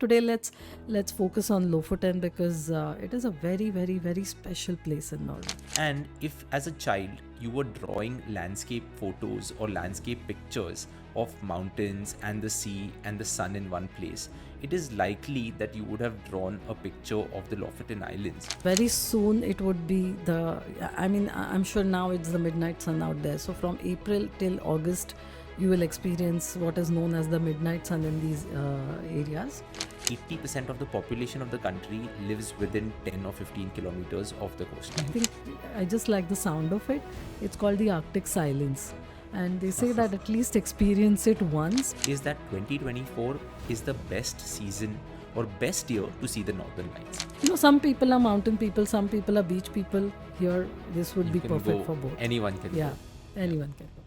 today let's focus on Lofoten because it is a very special place in Norway. And if, as a child, you were drawing landscape photos or landscape pictures of mountains and the sea and the sun in one place, it is likely that you would have drawn a picture of the Lofoten Islands. Very soon it would be I'm sure now it's the midnight sun out there. So from April till August, you will experience what is known as the midnight sun in these areas. 80% of the population of the country lives within 10 or 15 kilometers of the I coastline. think I just like the sound of it. It's called the Arctic silence. And they say that at least experience it once. Is that 2024 is the best season or best year to see the northern lights. Some people are mountain people, some people are beach people. Here, this would You be can perfect go, for both. anyone can Yeah, go. anyone can go.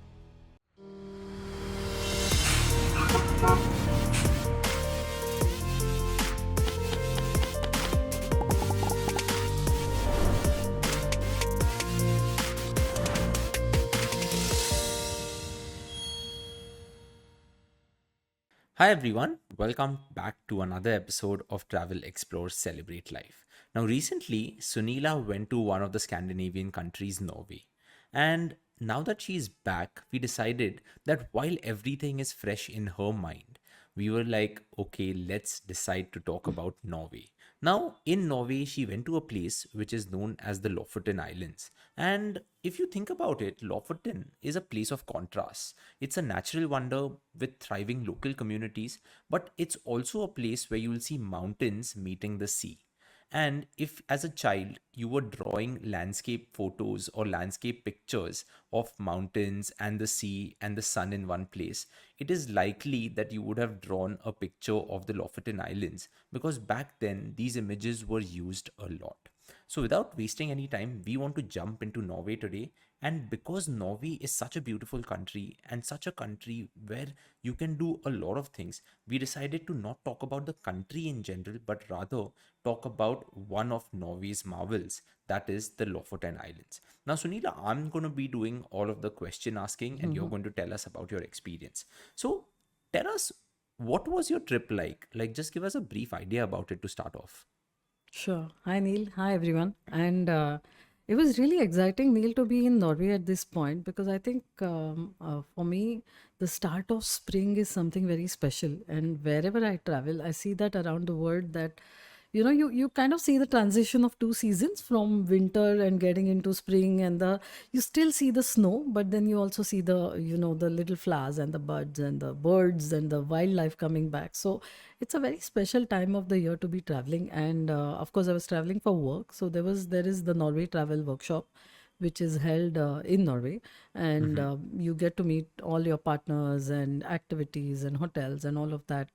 Hi everyone, welcome back to another episode of Travel Explore Celebrate Life. Now recently, Sunila went to one of the Scandinavian countries, Norway. And now that she's back, we decided that while everything is fresh in her mind, we were like, okay, let's decide to talk about Norway. Now, in Norway, she went to a place which is known as the Lofoten Islands. And if you think about it, Lofoten is a place of contrasts. It's a natural wonder with thriving local communities, but it's also a place where you will see mountains meeting the sea. And if, as a child, you were drawing landscape photos or landscape pictures of mountains and the sea and the sun in one place, it is likely that you would have drawn a picture of the Lofoten Islands because back then these images were used a lot. So, without wasting any time, we want to jump into Norway today. And because Norway is such a beautiful country and such a country where you can do a lot of things, we decided to not talk about the country in general, but rather talk about one of Norway's marvels, that is the Lofoten Islands. Now, Sunila, I'm going to be doing all of the question asking and you're going to tell us about your experience. So, tell us, what was your trip like? Like, just give us a brief idea about it to start off. Sure. Hi, Neil. Hi, everyone. And it was really exciting, Neil, to be in Norway at this point because I think for me, the start of spring is something very special. And wherever I travel, I see that around the world that you kind of see the transition of two seasons from winter and getting into spring, and you still see the snow, but then you also see the little flowers and the buds and the birds and the wildlife coming back. So it's a very special time of the year to be traveling. And of course, I was traveling for work, so there is the Norway Travel Workshop, which is held in Norway, and you get to meet all your partners and activities and hotels and all of that,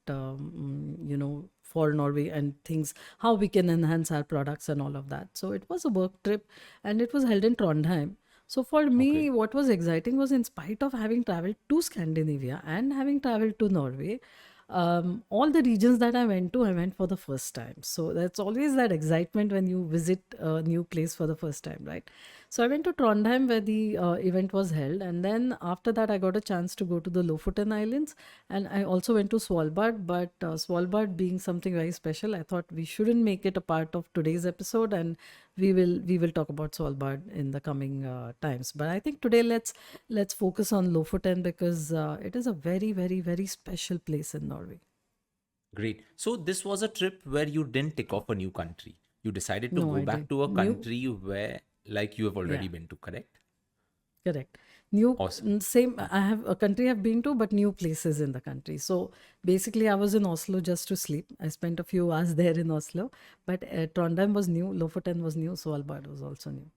for Norway and things, how we can enhance our products and all of that. So it was a work trip, and it was held in Trondheim. So for Okay. me, what was exciting was, in spite of having traveled to Scandinavia and having traveled to Norway, all the regions that I went to, I went for the first time. So that's always that excitement when you visit a new place for the first time, right? So I went to Trondheim where the event was held, and then after that, I got a chance to go to the Lofoten Islands, and I also went to Svalbard. But Svalbard being something very special, I thought we shouldn't make it a part of today's episode, and we will talk about Svalbard in the coming times. But I think today let's focus on Lofoten because it is a very special place in Norway. Great. So this was a trip where you didn't tick off a new country. You decided to No, go I back did to a new. country where like you have Yeah, already been to, correct? correct. New Awesome. same. I have a country I've been to, but new places in the country. So basically, I was in Oslo just to sleep. I spent a few hours there in Oslo, but Trondheim was new, Lofoten was new, Svalbard was also new.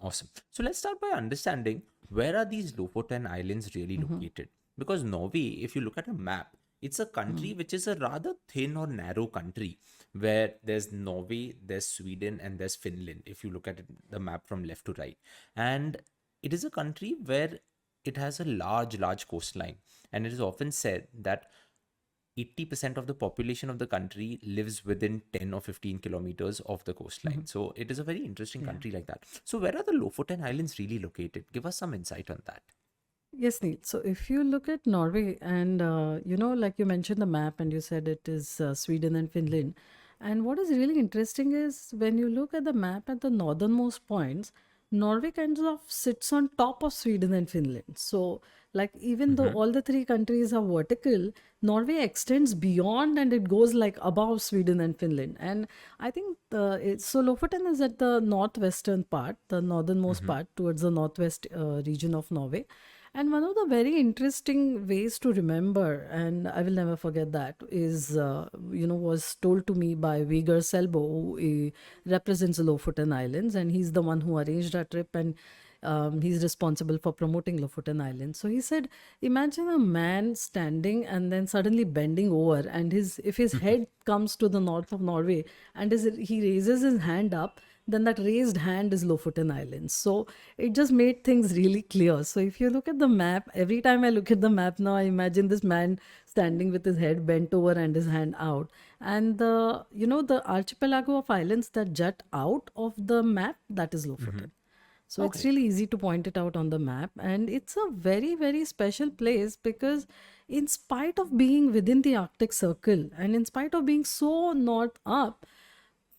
Awesome. So let's start by understanding where are these Lofoten Islands really located? Because Norway, if you look at a map, it's a country which is a rather thin or narrow country where there's Norway, there's Sweden, and there's Finland, if you look at it, the map from left to right. And it is a country where it has a large coastline. And it is often said that 80% of the population of the country lives within 10 or 15 kilometers of the coastline. So it is a very interesting Yeah. country like that. So where are the Lofoten Islands really located? Give us some insight on that. Yes, Neil. So if you look at Norway and, like you mentioned the map and you said it is Sweden and Finland. And what is really interesting is when you look at the map at the northernmost points, Norway kind of sits on top of Sweden and Finland. So, like, even though Mm-hmm. all the three countries are vertical, Norway extends beyond and it goes like above Sweden and Finland. And I think so Lofoten is at the northwestern part, the northernmost Mm-hmm. part towards the northwest region of Norway. And one of the very interesting ways to remember, and I will never forget that, is, was told to me by Vigar Selbo, who represents the Lofoten Islands, and he's the one who arranged our trip, and he's responsible for promoting Lofoten Islands. So he said, imagine a man standing and then suddenly bending over, and if his head comes to the north of Norway, and he raises his hand up, then that raised hand is Lofoten Islands. So it just made things really clear. So if you look at the map, every time I look at the map now, I imagine this man standing with his head bent over and his hand out. And the archipelago of islands that jut out of the map, that is Mm-hmm. Lofoten. So it's Okay. really easy to point it out on the map. And it's a very, very special place because, in spite of being within the Arctic Circle and in spite of being so north up,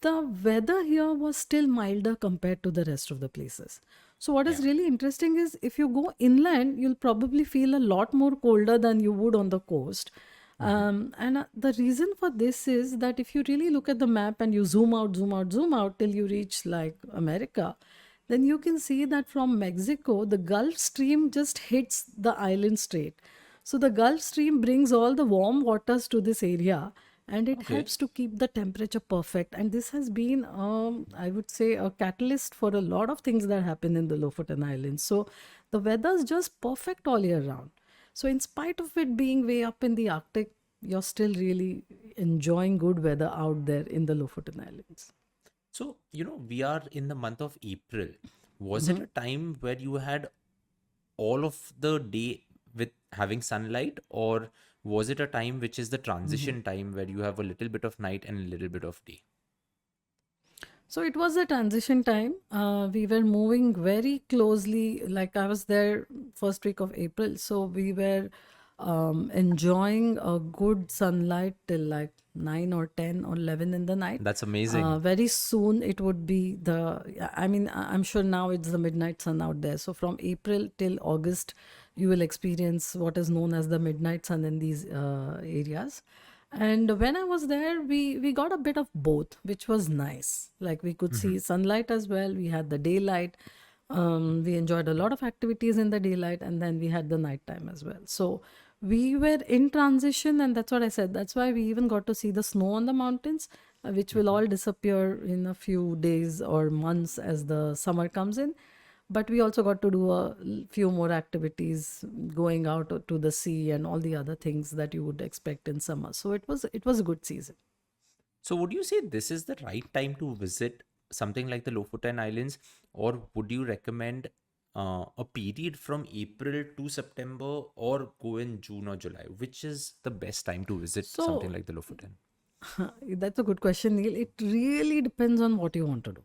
the weather here was still milder compared to the rest of the places. So, what is Yeah. really interesting is if you go inland, you'll probably feel a lot more colder than you would on the coast. Mm-hmm. And the reason for this is that if you really look at the map and you zoom out, zoom out, zoom out till you reach like America, then you can see that from Mexico, the Gulf Stream just hits the island straight. So the Gulf Stream brings all the warm waters to this area and it Okay. helps to keep the temperature perfect. And this has been, I would say, a catalyst for a lot of things that happen in the Lofoten Islands. So the weather is just perfect all year round. So, in spite of it being way up in the Arctic, you're still really enjoying good weather out there in the Lofoten Islands. So, we are in the month of April. Was it Mhm. a time where you had all of the day with having sunlight, or was it a time which is the transition time where you have a little bit of night and a little bit of day? So it was a transition time. We were moving very closely. Like I was there first week of April, so we were enjoying a good sunlight till like 9 or 10 or 11 in the night. That's amazing. Very soon it would be I mean, I'm sure now it's the midnight sun out there. So from April till August, you will experience what is known as the midnight sun in these areas. And when I was there, we got a bit of both, which was nice. Like we could Hmm. see sunlight as well. We had the daylight. We enjoyed a lot of activities in the daylight, and then we had the nighttime as well. So we were in transition, and that's what I said. That's why we even got to see the snow on the mountains, which will Hmm. all disappear in a few days or months as the summer comes in. But we also got to do few more activities, going out to the sea and all the other things that you would expect in summer. So it was a good season. So, would you say this is the right time to visit something like the Lofoten Islands, or would you recommend a period from April to September, or go in June or July? Which is the best time to visit something So like the Lofoten? that's a good question, Neil. It really depends on what you want to do.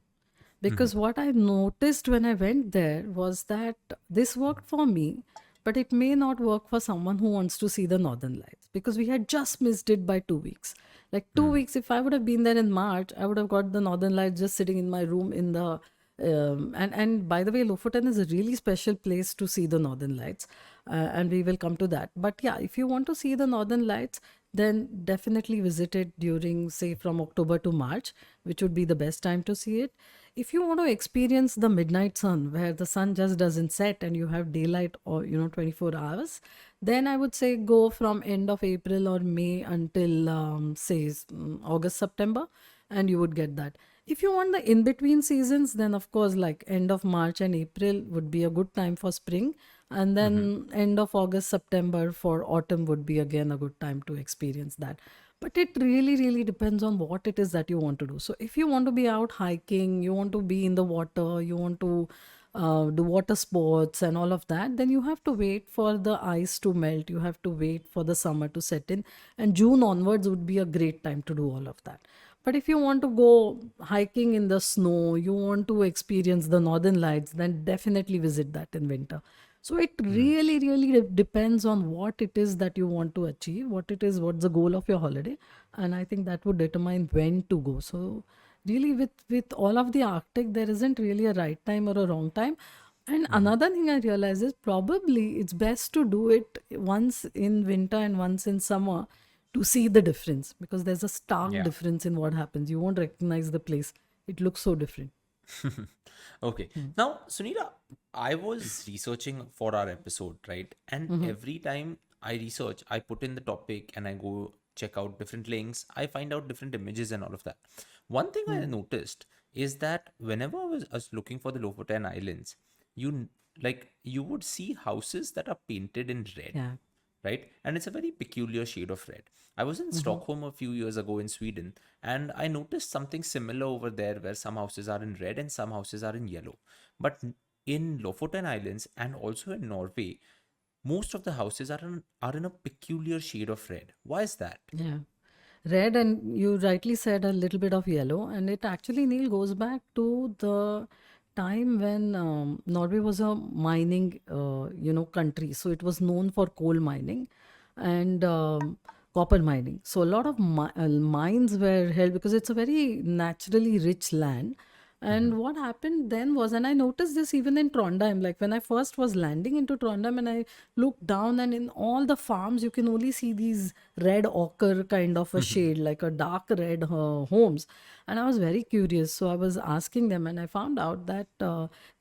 Hmm. Because what I noticed when I went there was that this worked for me, but it may not work for someone who wants to see the Northern Lights because we had just missed it by 2 weeks. Like two Mm. weeks, if I would have been there in March, I would have got the Northern Lights just sitting in my room in the. And by the way, Lofoten is a really special place to see the Northern Lights, and we will come to that. But yeah, if you want to see the Northern Lights, then definitely visit it during, say, from October to March, which would be the best time to see it. If you want to experience the midnight sun, where the sun just doesn't set and you have daylight or 24 hours, then I would say go from end of April or May until say August, September, and you would get that. If you want the in between seasons, then of course, like end of March and April would be a good time for spring, and Hmm. then end of August, September for autumn would be again a good time to experience that. But it really, really depends on what it is that you want to do. So if you want to be out hiking, you want to be in the water, you want to do water sports and all of that, then you have to wait for the ice to melt. You have to wait for the summer to set in. And June onwards would be a great time to do all of that. But if you want to go hiking in the snow, you want to experience the northern lights, then definitely visit that in winter. So it really depends on what it is that you want to achieve, what's the goal of your holiday, and I think that would determine when to go. So really, with all of the Arctic, there isn't really a right time or a wrong time. And another thing I realize is probably it's best to do it once in winter and once in summer to see the difference, because there's a stark Yeah. difference in what happens. You won't recognize the place. It looks so different. Okay. Now, Sunita, I was researching for our episode, right? And every time I research, I put in the topic and I go check out different links. I find out different images and all of that. One thing I noticed is that whenever I was looking for the Lofoten Islands, you would see houses that are painted in red, Yeah. right? And it's a very peculiar shade of red. I was in Hmm. Stockholm a few years ago in Sweden, and I noticed something similar over there where some houses are in red and some houses are in yellow. But in Lofoten Islands and also in Norway, most of the houses are in a peculiar shade of red. Why is that? Yeah. Red, and you rightly said a little bit of yellow, and it actually, Neil, goes back to the time when Norway was a mining, country. So it was known for coal mining and copper mining. So a lot of mines were held because it's a very naturally rich land. And what happened then was, and I noticed this even in Trondheim, like when I first was landing into Trondheim and I looked down, and in all the farms, you can only see these red ochre kind of a shade, like a dark red homes. And I was very curious. So I was asking them, and I found out that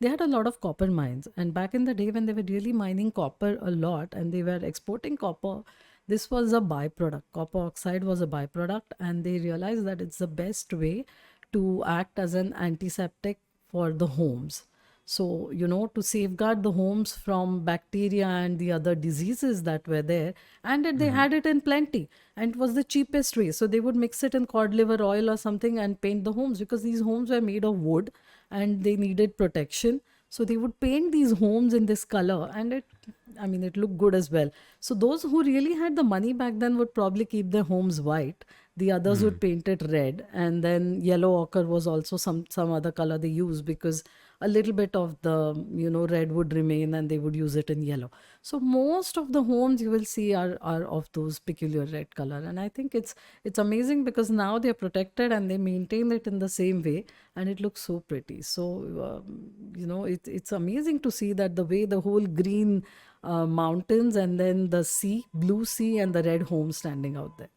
they had a lot of copper mines. And back in the day, when they were really mining copper a lot and they were exporting copper, this was a byproduct. Copper oxide was a byproduct, and they realized that it's the best way to act as an antiseptic for the homes. So, to safeguard the homes from bacteria and the other diseases that were there, and that they had it in plenty, and it was the cheapest way. So, they would mix it in cod liver oil or something and paint the homes, because these homes were made of wood and they needed protection. So they would paint these homes in this color, and it looked good as well. So those who really had the money back then would probably keep their homes white. The others would paint it red, and then yellow ochre was also some other color they used, because a little bit of the red would remain, and they would use it in yellow. So most of the homes you will see are of those peculiar red color, and I think it's amazing because now they're protected and they maintain it in the same way, and it looks so pretty. So it's amazing to see that the way the whole green mountains, and then the sea, blue sea, and the red home standing out there.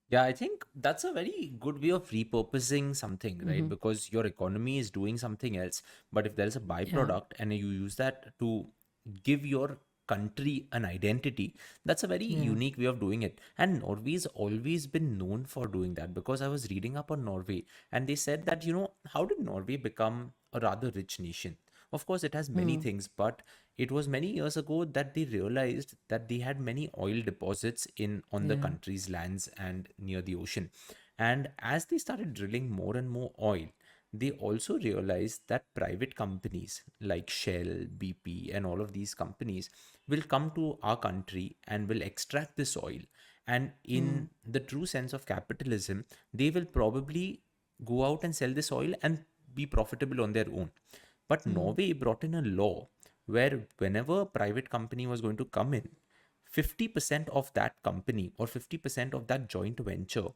Yeah, I think that's a very good way of repurposing something, right? Because your economy is doing something else, but if there is a Yeah. byproduct and you use that to give your country an identity, that's a very Yeah. unique way of doing it. And Norway's always been known for doing that, because I was reading up on Norway and they said that, how did Norway become a rather rich nation? Of course, it has many Hmm. things, but it was many years ago that they realized that they had many oil deposits in on the Yeah. country's lands and near the ocean. And as they started drilling more and more oil, they also realized that private companies like Shell, BP, and all of these companies will come to our country and will extract this oil. And Hmm. in the true sense of capitalism, they will probably go out and sell this oil and be profitable on their own. But Hmm. Norway brought in a law where whenever a private company was going to come in, 50% of that company or 50% of that joint venture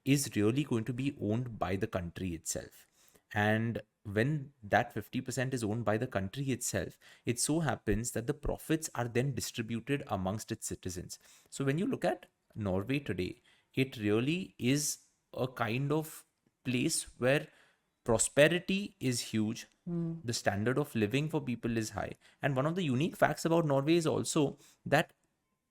is really going to be owned by the country itself. And when that 50% is owned by the country itself, it so happens that the profits are then distributed amongst its citizens. So when you look at Norway today, it really is a kind of place where prosperity is huge, Hmm. the standard of living for people is high. And one of the unique facts about Norway is also that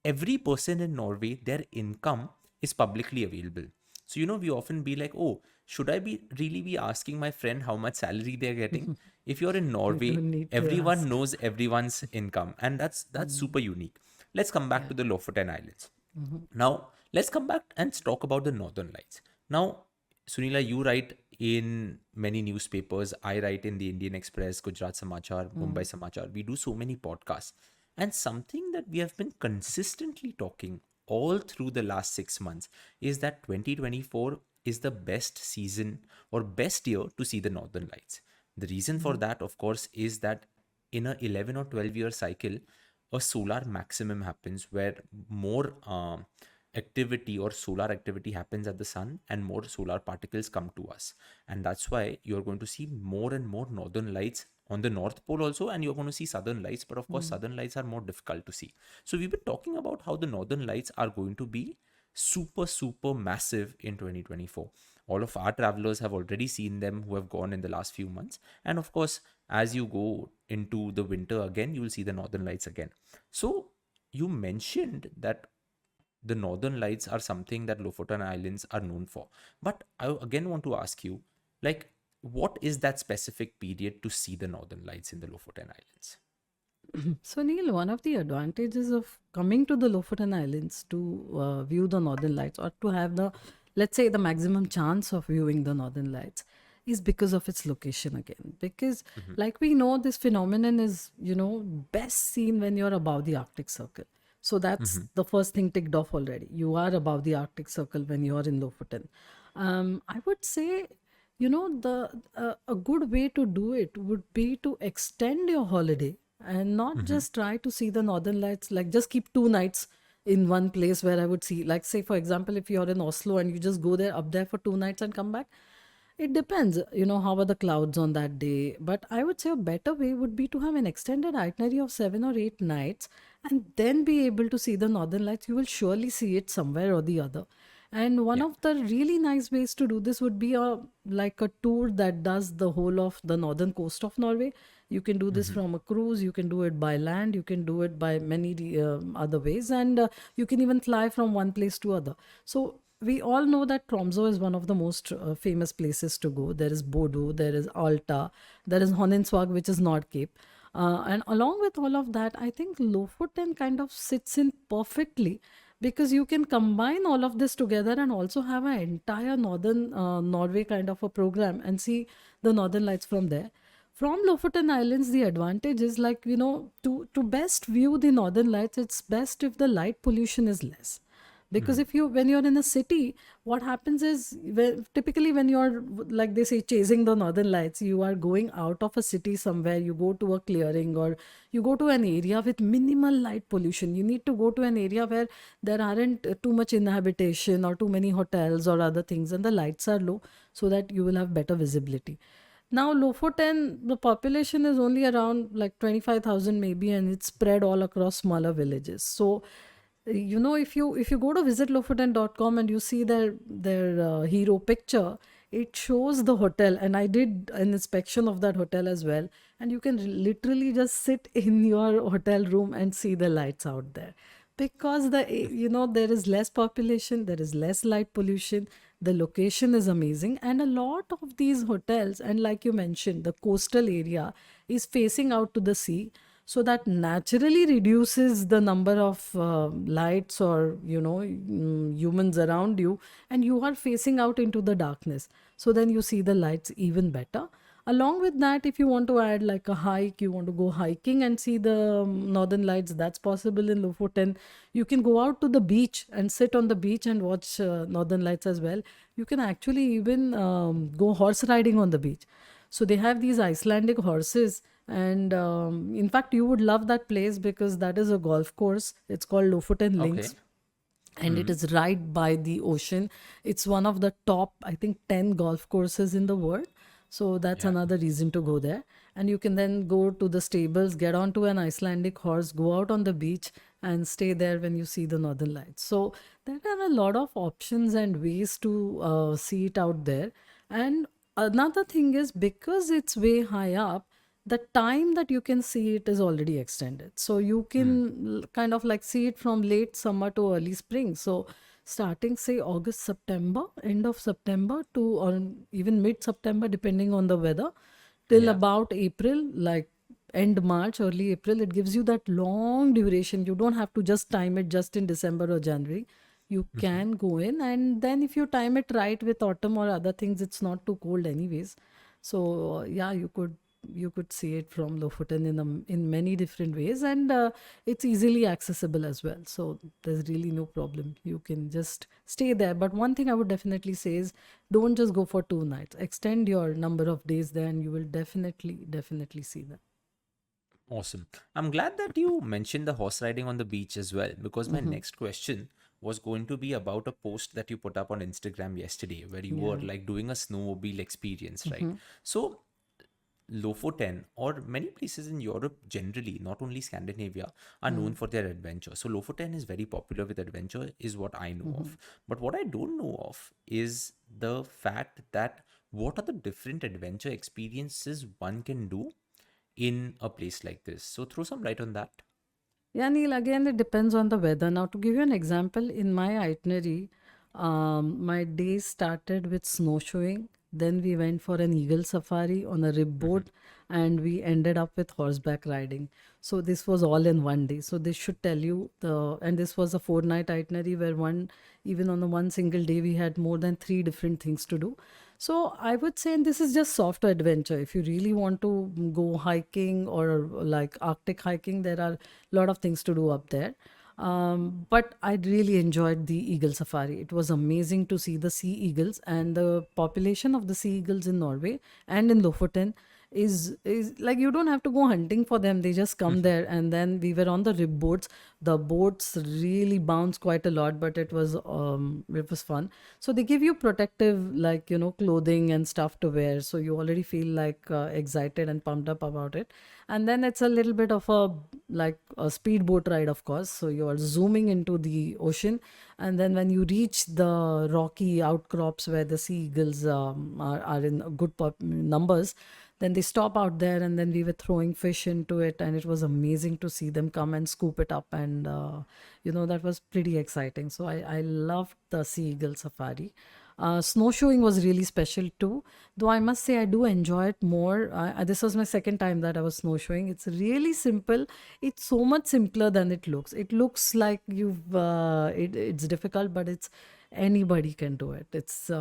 every person in Norway, their income is publicly available. So, we often be like, oh, should I be really be asking my friend how much salary they're getting? If you're in You Norway, don't need to everyone ask. knows everyone's income, and that's super unique. Let's come back Yeah. to the Lofoten Islands. Now, let's come back and talk about the Northern Lights. Now, Sunila, you write in many newspapers. I write in the Indian Express, Gujarat Samachar, Mumbai Samachar. We do so many podcasts. And something that we have been consistently talking all through the last 6 months is that 2024 is the best season or best year to see the Northern Lights. The reason for that, of course, is that in a 11 or 12-year cycle, a solar maximum happens where more activity or solar activity happens at the sun and more solar particles come to us. And that's why you're going to see more and more northern lights on the North Pole also, and you're going to see southern lights. But of course, Mm. southern lights are more difficult to see. So we've been talking about how the northern lights are going to be super, super massive in 2024. All of our travelers have already seen them who have gone in the last few months. And of course, as you go into the winter again, you will see the northern lights again. So you mentioned that the northern lights are something that Lofoten Islands are known for. But I again want to ask you, like, what is that specific period to see the northern lights in the Lofoten Islands? So, Neil, one of the advantages of coming to the Lofoten Islands to view the northern lights or to have the, let's say, the maximum chance of viewing the northern lights is because of its location again. Because, Mm-hmm. like we know, this phenomenon is, best seen when you're above the Arctic Circle. So, that's Mm-hmm. the first thing ticked off already. You are above the Arctic Circle when you are in Lofoten. I would say, the a good way to do it would be to extend your holiday and not Mm-hmm. just try to see the northern lights, like just keep 2 nights in one place where I would see, like, say for example, if you're in Oslo and you just go there up there for 2 nights and come back, it depends, how are the clouds on that day. But I would say a better way would be to have an extended itinerary of 7 or 8 nights and then be able to see the northern lights. You will surely see it somewhere or the other. And one Yeah. of the really nice ways to do this would be a tour that does the whole of the northern coast of Norway. You can do this Mm-hmm. from a cruise, you can do it by land, you can do it by many other ways, and you can even fly from one place to other. So we all know that Tromso is one of the most famous places to go. There is Bodo, there is Alta, there is Honningsvåg, which is Nord Cape. And along with all of that, I think Lofoten kind of sits in perfectly because you can combine all of this together and also have an entire northern Norway kind of a program and see the northern lights from there. From Lofoten Islands, the advantage is, like, to best view the northern lights, it's best if the light pollution is less. Because Mm-hmm. if you when you're in a city, what happens is, typically when you're, like they say, chasing the northern lights, you are going out of a city somewhere, you go to a clearing or you go to an area with minimal light pollution. You need to go to an area where there aren't too much inhabitation or too many hotels or other things, and the lights are low, so that you will have better visibility. Now, Lofoten, the population is only around like 25,000 maybe, and it's spread all across smaller villages. So, if you go to visitlofoten.com and you see their hero picture, it shows the hotel, and I did an inspection of that hotel as well. And you can literally just sit in your hotel room and see the lights out there, because there is less population, there is less light pollution, the location is amazing, and a lot of these hotels, and like you mentioned, the coastal area is facing out to the sea, so that naturally reduces the number of lights or humans around you, and you are facing out into the darkness, so then you see the lights even better. Along with that, if you want to add like a hike, you want to go hiking and see the northern lights, that's possible in Lofoten. You can go out to the beach and sit on the beach and watch northern lights as well. You can actually even go horse riding on the beach. So they have these Icelandic horses, and in fact, you would love that place because that is a golf course. It's called Lofoten Okay. Links, and it Mm-hmm. is right by the ocean. It's one of the top, I think, 10 golf courses in the world. So that's Yeah. another reason to go there. And you can then go to the stables, get onto an Icelandic horse, go out on the beach, and stay there when you see the northern lights. So there are a lot of options and ways to see it out there. And another thing is, because it's way high up, the time that you can see it is already extended. So you Mm. can kind of like see it from late summer to early spring. So starting, say, August, September, end of September to, or even mid September, depending on the weather, till Yeah. about April, like end March, early April, it gives you that long duration. You don't have to just time it just in December or January. You Mm-hmm. can go in, and then if you time it right with autumn or other things, it's not too cold anyways. So yeah, you could see it from Lofoten in many different ways, and it's easily accessible as well. So there's really no problem. You can just stay there. But one thing I would definitely say is, don't just go for 2 nights. Extend your number of days there, and you will definitely see that. Awesome. I'm glad that you mentioned the horse riding on the beach as well, because my Hmm. next question was going to be about a post that you put up on Instagram yesterday where you were Yeah. like doing a snowmobile experience, right? Hmm. So, Lofoten or many places in Europe generally, not only Scandinavia, are known for their adventure. So Lofoten is very popular with adventure, is what I know Hmm. of. But what I don't know of is the fact that what are the different adventure experiences one can do in a place like this. So throw some light on that. Yeah, Neil, again, it depends on the weather. Now, to give you an example, in my itinerary, my day started with snowshoeing. Then we went for an eagle safari on a rib boat, and we ended up with horseback riding. So this was all in one day. So this should tell you and this was a 4 night itinerary where even on the one single day, we had more than three different things to do. So I would say, and this is just soft adventure. If you really want to go hiking or like Arctic hiking, there are a lot of things to do up there. But I really enjoyed the eagle safari. It was amazing to see the sea eagles, and the population of the sea eagles in Norway and in Lofoten is like you don't have to go hunting for them. They just come there. And then we were on the rib boats. The boats really bounce quite a lot, but it was fun. So they give you protective, like, clothing and stuff to wear, so you already feel like excited and pumped up about it. And then it's a little bit of a speedboat ride, of course. So you are zooming into the ocean, and then when you reach the rocky outcrops where the sea eagles are in good numbers, then they stop out there, and then we were throwing fish into it, and it was amazing to see them come and scoop it up. And that was pretty exciting. So I loved the sea eagle safari. Snowshoeing was really special too, though I must say I do enjoy it more. This was my second time that I was snowshoeing. It's really simple. It's so much simpler than it looks. It looks like it's difficult, but anybody can do it. It's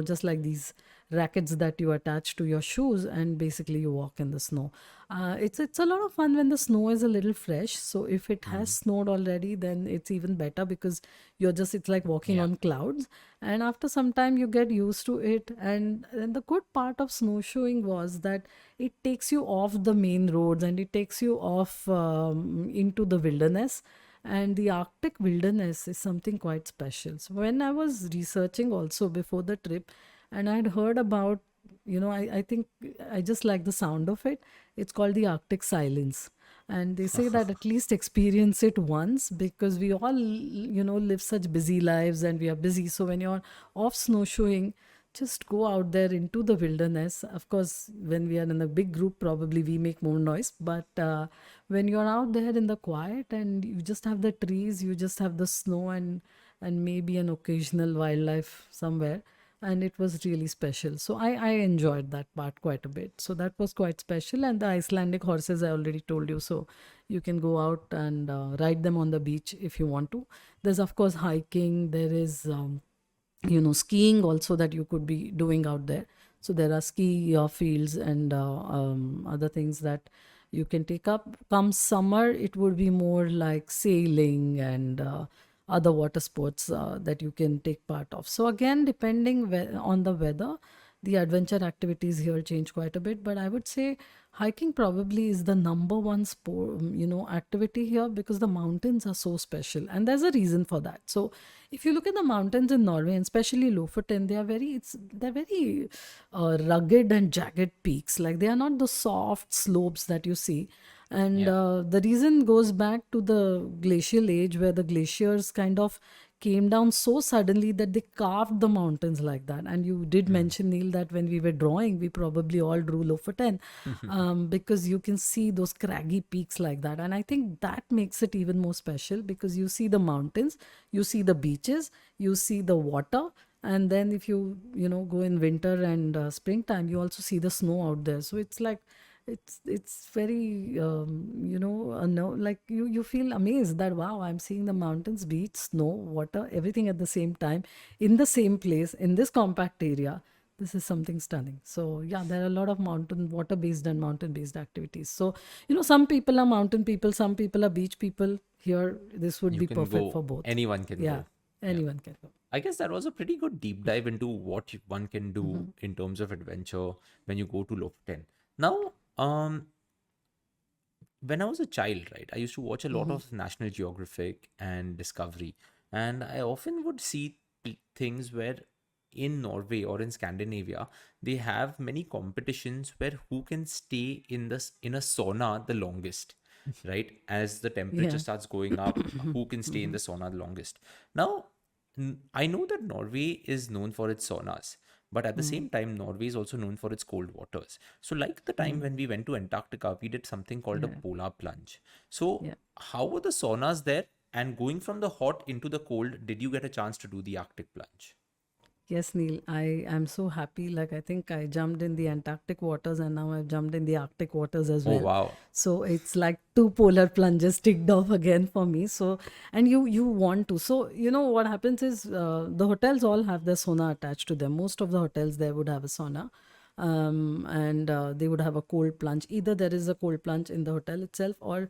just like these rackets that you attach to your shoes, and basically you walk in the snow. It's a lot of fun when the snow is a little fresh. So if it has Mhm. snowed already, then it's even better, because it's like walking Yeah. on clouds. And after some time you get used to it. And the good part of snowshoeing was that it takes you off the main roads, and it takes you off into the wilderness. And the Arctic wilderness is something quite special. So when I was researching also before the trip, and I'd heard about, I think I just like the sound of it. It's called the Arctic silence. And they say that at least experience it once, because we all, live such busy lives and we are busy. So when you're off snowshoeing, just go out there into the wilderness. Of course, when we are in a big group, probably we make more noise. But when you're out there in the quiet and you just have the trees, you just have the snow, and maybe an occasional wildlife somewhere, and it was really special. So I enjoyed that part quite a bit. So that was quite special. And the Icelandic horses, I already told you. So you can go out and ride them on the beach if you want to. There's, of course, hiking. There is skiing also that you could be doing out there. So there are ski fields and other things that you can take up. Come summer, it would be more like sailing and other water sports that you can take part of. So again, depending on the weather, the adventure activities here change quite a bit. But I would say hiking probably is the number one sport, activity here, because the mountains are so special, and there's a reason for that. So if you look at the mountains in Norway, and especially Lofoten, they're very rugged and jagged peaks. Like, they are not the soft slopes that you see. And Yeah. the reason goes back to the glacial age, where the glaciers kind of came down so suddenly that they carved the mountains like that. And you did Mm. mention, Neil, that when we were drawing, we probably all drew Lofoten, because you can see those craggy peaks like that. And I think that makes it even more special, because you see the mountains, you see the beaches, you see the water. And then if you go in winter and springtime, you also see the snow out there. So it's like it's very no, like you feel amazed that, wow, I'm seeing the mountains, beach, snow, water, everything at the same time, in the same place, in this compact area. This is something stunning. So yeah, there are a lot of mountain water based and mountain based activities. So some people are mountain people, some people are beach people. Here, this would You be can perfect go, for both. anyone can Yeah, go. Yeah. anyone can go. I guess that was a pretty good deep dive into what one can do Hmm. in terms of adventure when you go to Lofoten. Now, when I was a child, right, I used to watch a lot of National Geographic and Discovery, and I often would see things where in Norway or in Scandinavia, they have many competitions where who can stay in this in a sauna the longest, right? As the temperature Yeah. starts going up, who can stay in the sauna the longest? Now, I know that Norway is known for its saunas, but at the Mm, same time, Norway is also known for its cold waters. So, like the time mm, when we went to Antarctica, we did something called a yeah. polar plunge. So, Yeah. how were the saunas there? And going from the hot into the cold, did you get a chance to do the Arctic plunge? Yes, Neil, I am so happy. Like, I think I jumped in the Antarctic waters and now I've jumped in the Arctic waters as Oh, well. wow. So it's like two polar plunges ticked off again for me. So, and you want to. So, you know, what happens is the hotels all have their sauna attached to them. Most of the hotels there would have a sauna. And they would have a cold plunge. Either there is a cold plunge in the hotel itself, or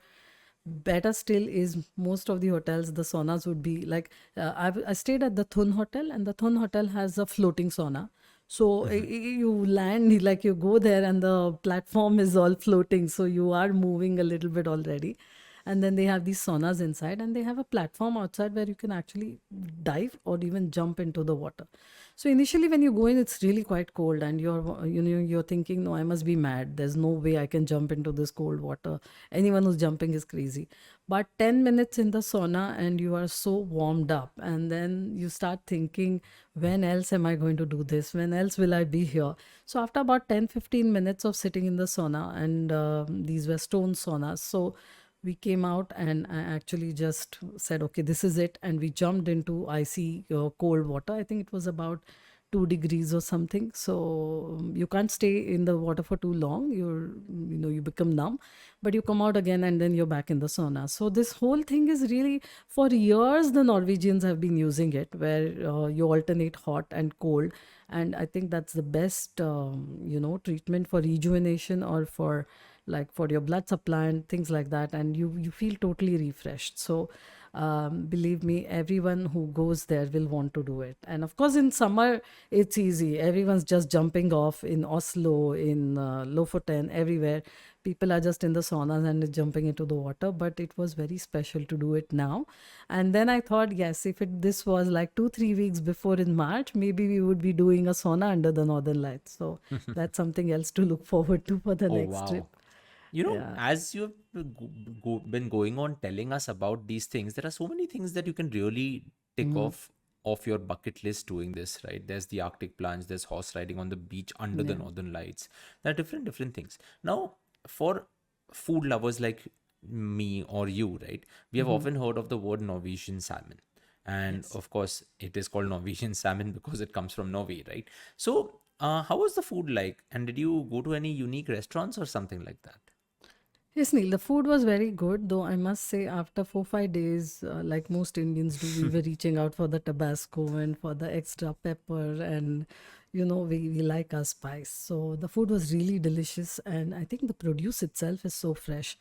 better still is most of the hotels the saunas would be like I stayed at the Thun hotel, and the Thun hotel has a floating sauna. So you land, like you go there and the platform is all floating, so you are moving a little bit already. And then they have these saunas inside, and they have a platform outside where you can actually dive or even jump into the water. So initially when you go in, it's really quite cold, and you're thinking, no, I must be mad, there's no way I can jump into this cold water. Anyone who's jumping is crazy. But 10 minutes in the sauna and you are so warmed up, and then you start thinking, when else am I going to do this, when else will I be here? So after about 10-15 minutes of sitting in the sauna, and these were stone saunas, so we came out and I actually just said, okay, this is it. And we jumped into icy cold water. I think it was about 2 degrees or something. So you can't stay in the water for too long. You become numb, but you come out again and then you're back in the sauna. So this whole thing is really, for years, the Norwegians have been using it, where you alternate hot and cold. And I think that's the best, treatment for rejuvenation, or for like for your blood supply and things like that, and you feel totally refreshed. So believe me, everyone who goes there will want to do it. And of course in summer it's easy, everyone's just jumping off in Oslo, in Lofoten, everywhere. People are just in the saunas and jumping into the water, but it was very special to do it now. And then I thought, yes, if this was like 2-3 weeks before in March, maybe we would be doing a sauna under the Northern Lights. So that's something else to look forward to for the Oh, next wow. trip. You know, Yeah. as you've been going on telling us about these things, there are so many things that you can really tick Mhm. off your bucket list doing this, right? There's the Arctic plunge, there's horse riding on the beach under the Yeah. northern lights. There are different things. Now, for food lovers like me or you, right? We have Hmm. often heard of the word Norwegian salmon. And Yes. of course, it is called Norwegian salmon because it comes from Norway, right? So, how was the food like? And did you go to any unique restaurants or something like that? Yes, Neil, the food was very good, though I must say, after 4-5 days, like most Indians do, we were reaching out for the Tabasco and for the extra pepper, and we like our spice. So the food was really delicious, and I think the produce itself is so fresh.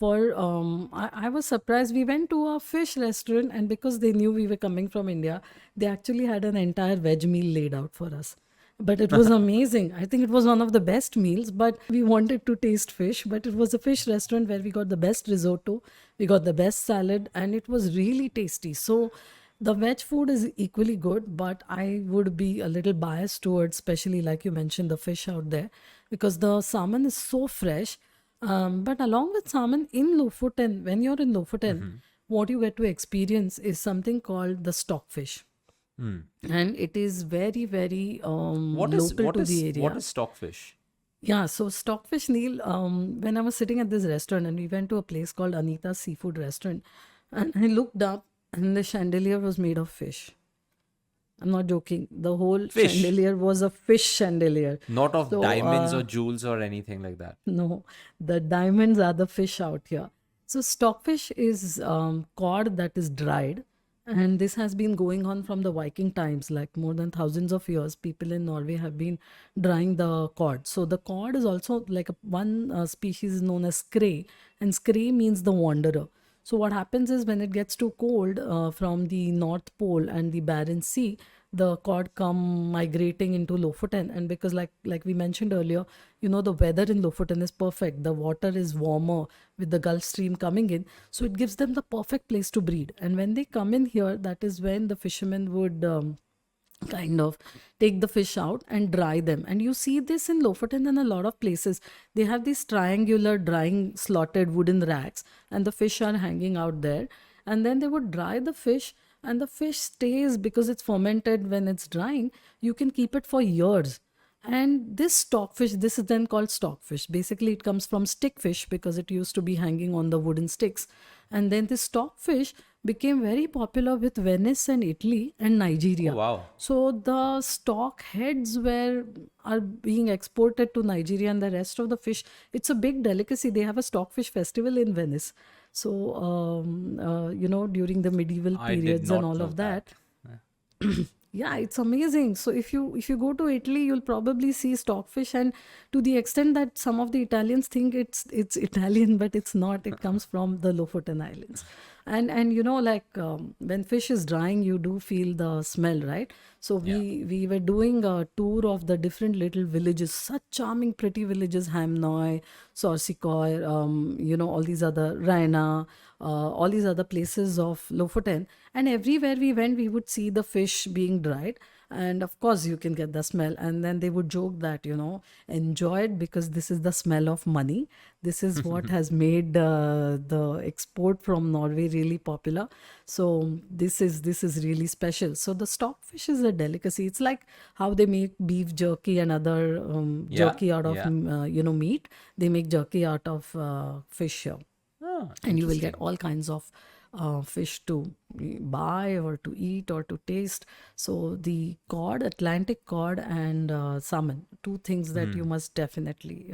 I was surprised. We went to a fish restaurant, and because they knew we were coming from India, they actually had an entire veg meal laid out for us. But it was amazing. I think it was one of the best meals. But we wanted to taste fish, but it was a fish restaurant where we got the best risotto, we got the best salad, and it was really tasty. So the veg food is equally good, but I would be a little biased towards, especially like you mentioned, the fish out there, because the salmon is so fresh. But along with salmon in Lofoten, when you're in Lofoten, Mhm. what you get to experience is something called the stockfish, Hmm. and it is very, very What is local what to is the what area. is stockfish? Yeah, so stockfish, Neil, when I was sitting at this restaurant, and we went to a place called Anita's Seafood Restaurant, and I looked up and the chandelier was made of fish. I'm not joking. The whole Fish, chandelier was a fish chandelier. not of So, diamonds or jewels or anything like that. no, the diamonds are the fish out here. So stockfish is cod that is dried, and this has been going on from the Viking times, like more than thousands of years. People in Norway have been drying the cod. So the cod is also like one species is known as skray, and skray means the wanderer. So what happens is when it gets too cold from the North Pole and the Barents Sea, the cod come migrating into Lofoten. And because like we mentioned earlier, the weather in Lofoten is perfect. The water is warmer with the Gulf Stream coming in, so it gives them the perfect place to breed. And when they come in here, that is when the fishermen would kind of take the fish out and dry them. And you see this in Lofoten and a lot of places. They have these triangular drying slotted wooden racks, and the fish are hanging out there. And then they would dry the fish, and the fish stays because it's fermented when it's drying. You can keep it for years. And this stockfish, this is then called stockfish. Basically, it comes from stickfish because it used to be hanging on the wooden sticks. And then this stockfish became very popular with Venice and Italy and Oh, Nigeria. wow. So the stock heads are being exported to Nigeria, and the rest of the fish. It's a big delicacy. They have a stockfish festival in Venice. So during the medieval I did periods and not all know of that. that. Yeah, it's amazing. So if you go to Italy, you'll probably see stockfish, and to the extent that some of the Italians think it's Italian, but it's not. It comes from the Lofoten Islands. And when fish is drying, you do feel the smell, right? So Yeah. we were doing a tour of the different little villages, such charming, pretty villages, Hamnoy, Sorsikoy, all these other Raina, all these other places of Lofoten. And everywhere we went, we would see the fish being dried. And of course, you can get the smell. And then they would joke that, enjoy it because this is the smell of money. This is what has made the export from Norway really popular. So this is really special. So the stockfish is a delicacy. It's like how they make beef jerky and other Yeah. jerky out of Yeah. meat. They make jerky out of fish here, Oh, and you will get interesting. all kinds of fish to buy or to eat or to taste. So the cod, Atlantic cod, and salmon, two things that you must definitely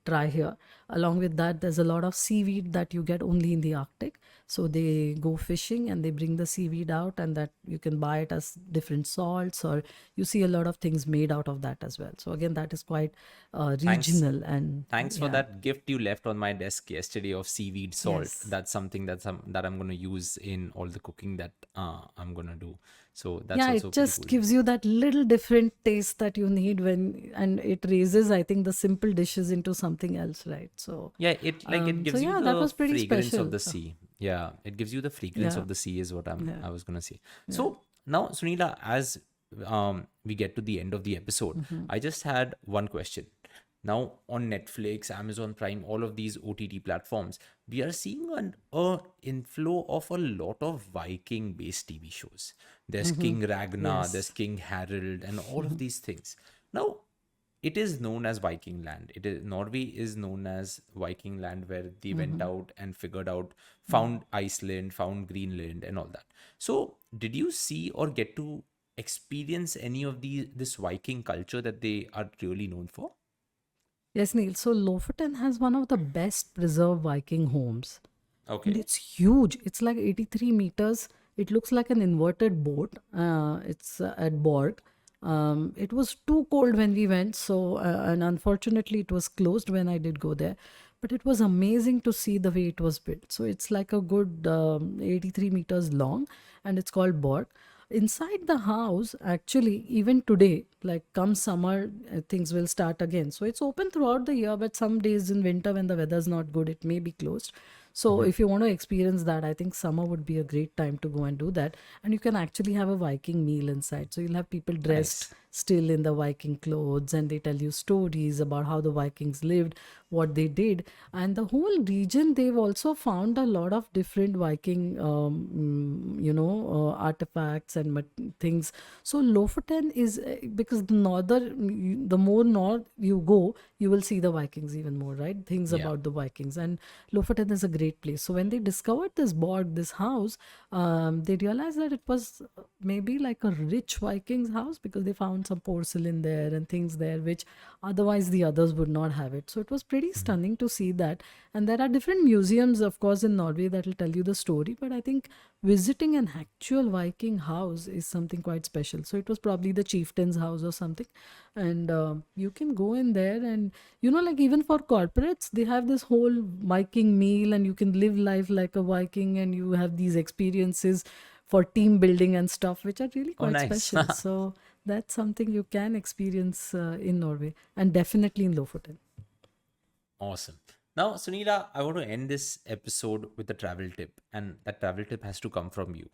try here. Along with that, there's a lot of seaweed that you get only in the Arctic. So they go fishing and they bring the seaweed out, and that you can buy it as different salts, or you see a lot of things made out of that as well. So again, that is quite Thanks. regional. And Thanks for yeah. that gift you left on my desk yesterday of seaweed salt. Yes. That's something that I'm gonna use in all the cooking that I'm gonna do. So that's Yeah, also it pretty just cool. gives you that little different taste that you need and it raises, I think, the simple dishes into something else, right? So, Yeah, it so gives you yeah, that the was pretty fragrance of special. the sea. Yeah, it gives you the fragrance Yeah, of the sea is what yeah, I was gonna say. yeah. So now, Sunila, as we get to the end of the episode, Hmm. I just had one question. Now on Netflix, Amazon Prime, all of these OTT platforms, we are seeing a inflow of a lot of Viking-based TV shows. There's Hmm. King Ragnar, there's Yes. King Harold, and all of these things. Now, it is known as Viking land. It is Norway is known as Viking land where they went Hmm. out and figured out, found Iceland, found Greenland, and all that. So, did you see or get to experience any of this Viking culture that they are really known for? Yes, Neil. So Lofoten has one of the best preserved Viking homes. And Okay. it's huge. It's like 83 meters. It looks like an inverted boat. It's at Borg. It was too cold when we went, so and unfortunately it was closed when I did go there. But it was amazing to see the way it was built. So it's like a good 83 meters long, and it's called Borg. Inside the house, actually, even today, like come summer, things will start again. So it's open throughout the year, but some days in winter when the weather's not good, it may be closed. So if you want to experience that, I think summer would be a great time to go and do that. And you can actually have a Viking meal inside. So you'll have people dressed Nice. still in the Viking clothes, and they tell you stories about how the Vikings lived, what they did. And the whole region, they've also found a lot of different Viking, artifacts and things. So Lofoten is because the more north you go, you will see the Vikings even more, right? Things Yeah. about the Vikings. And Lofoten is a great place. So when they discovered this Borg, this house, they realized that it was maybe like a rich Vikings house because they found some porcelain there and things there which otherwise the others would not have it. So it was pretty stunning to see that. And there are different museums, of course, in Norway that will tell you the story. But I think visiting an actual Viking house is something quite special. So it was probably the chieftain's house or something. And you can go in there and, like even for corporates, they have this whole Viking meal and you can live life like a Viking and you have these experiences for team building and stuff, which are really Oh, quite nice. special. So that's something you can experience in Norway, and definitely in Lofoten. Awesome. Now, Sunila, I want to end this episode with a travel tip, and that travel tip has to come from you.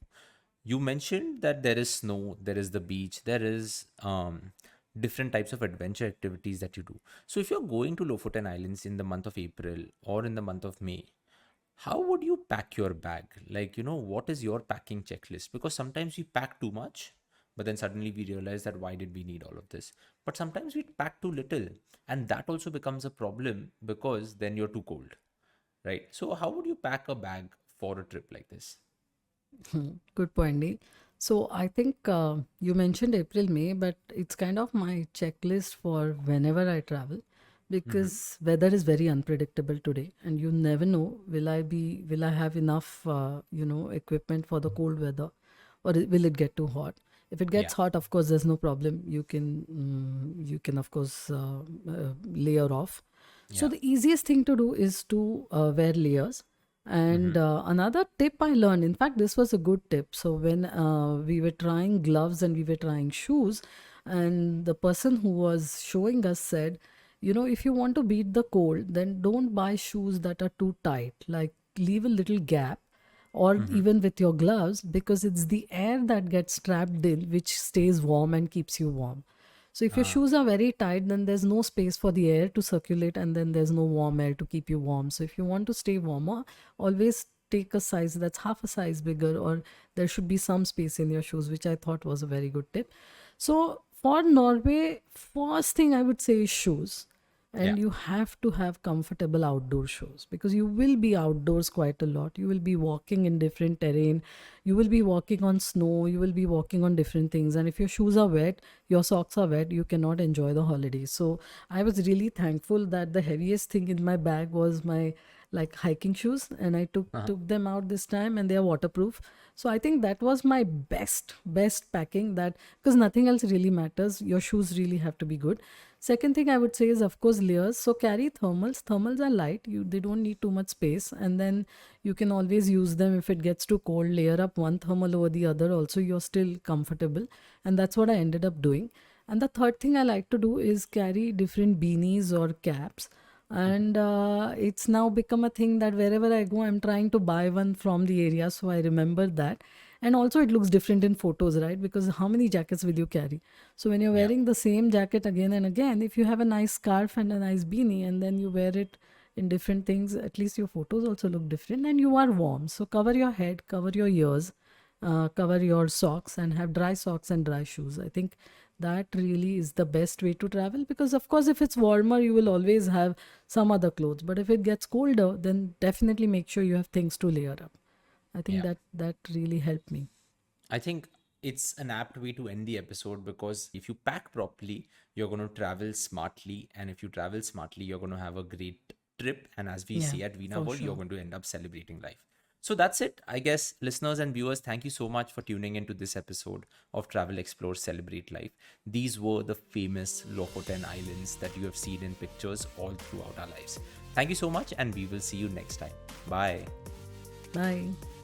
You mentioned that there is snow, there is the beach, there is different types of adventure activities that you do. So, if you're going to Lofoten Islands in the month of April or in the month of May, how would you pack your bag? Like, what is your packing checklist? Because sometimes we pack too much, but then suddenly we realize that why did we need all of this? But sometimes we pack too little, and that also becomes a problem because then you're too cold, right? So, how would you pack a bag for a trip like this? Good point, Neil. So I think you mentioned April, May, but it's kind of my checklist for whenever I travel because weather is very unpredictable today, and you never know will I have enough equipment for the cold weather, or will it get too hot? If it Yeah. gets hot, of course, there's no problem. You can of course layer off. So Yeah. the easiest thing to do is to wear layers. And another tip I learned, in fact, this was a good tip. So when we were trying gloves and we were trying shoes, and the person who was showing us said, if you want to beat the cold, then don't buy shoes that are too tight. Like leave a little gap, or even with your gloves, because it's the air that gets trapped in which stays warm and keeps you warm. So if your Ah, shoes are very tight, then there's no space for the air to circulate, and then there's no warm air to keep you warm. So if you want to stay warmer, always take a size that's half a size bigger, or there should be some space in your shoes, which I thought was a very good tip. So for Norway, first thing I would say is shoes. yeah. And you have to have comfortable outdoor shoes because you will be outdoors quite a lot. You will be walking in different terrain, you will be walking on snow, you will be walking on different things, and if your shoes are wet, your socks are wet, you cannot enjoy the holidays. So I was really thankful that the heaviest thing in my bag was my like hiking shoes, and I Uh-huh. took them out this time, and they are waterproof. So I think that was my best packing, that because nothing else really matters, your shoes really have to be good. Second thing I would say is, of course, layers. So carry thermals. Thermals are light. They don't need too much space, and then you can always use them if it gets too cold. Layer up one thermal over the other. Also, you're still comfortable, and that's what I ended up doing. And the third thing I like to do is carry different beanies or caps. And it's now become a thing that wherever I go, I'm trying to buy one from the area, so I remember that. And also, it looks different in photos, right? Because how many jackets will you carry? So when you're Yeah. wearing the same jacket again and again, if you have a nice scarf and a nice beanie, and then you wear it in different things, at least your photos also look different, and you are warm. So cover your head, cover your ears, cover your socks, and have dry socks and dry shoes. I think that really is the best way to travel, because of course if it's warmer you will always have some other clothes, but if it gets colder, then definitely make sure you have things to layer up. I think Yeah. that really helped me. I think it's an apt way to end the episode because if you pack properly, you're going to travel smartly. And if you travel smartly, you're going to have a great trip. And as we Yeah, say at Vina for World, you're sure. going to end up celebrating life. So that's it. I guess listeners and viewers, thank you so much for tuning into this episode of Travel Explore Celebrate Life. These were the famous Lofoten Islands that you have seen in pictures all throughout our lives. Thank you so much, and we will see you next time. Bye. Bye.